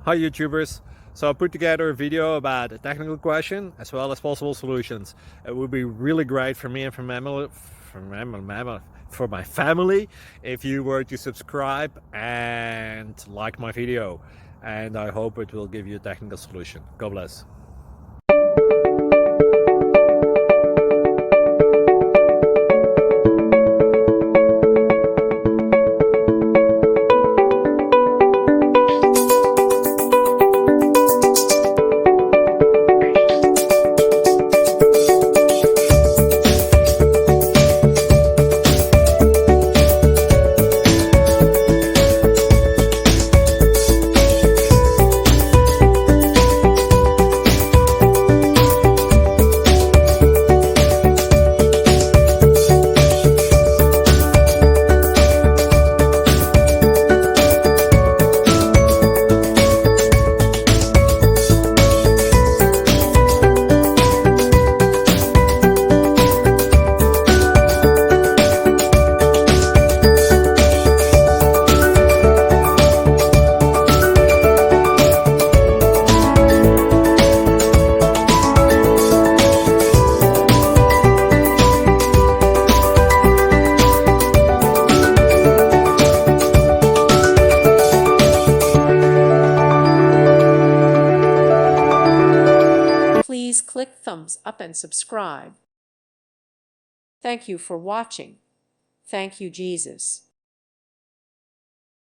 Hi YouTubers! So I put together a video about a technical question as well as possible solutions. It would be really great for me and for my family if you were to subscribe and like my video, and I hope it will give you a technical solution. God bless. Please click thumbs up and subscribe. Thank you for watching. Thank you, Jesus.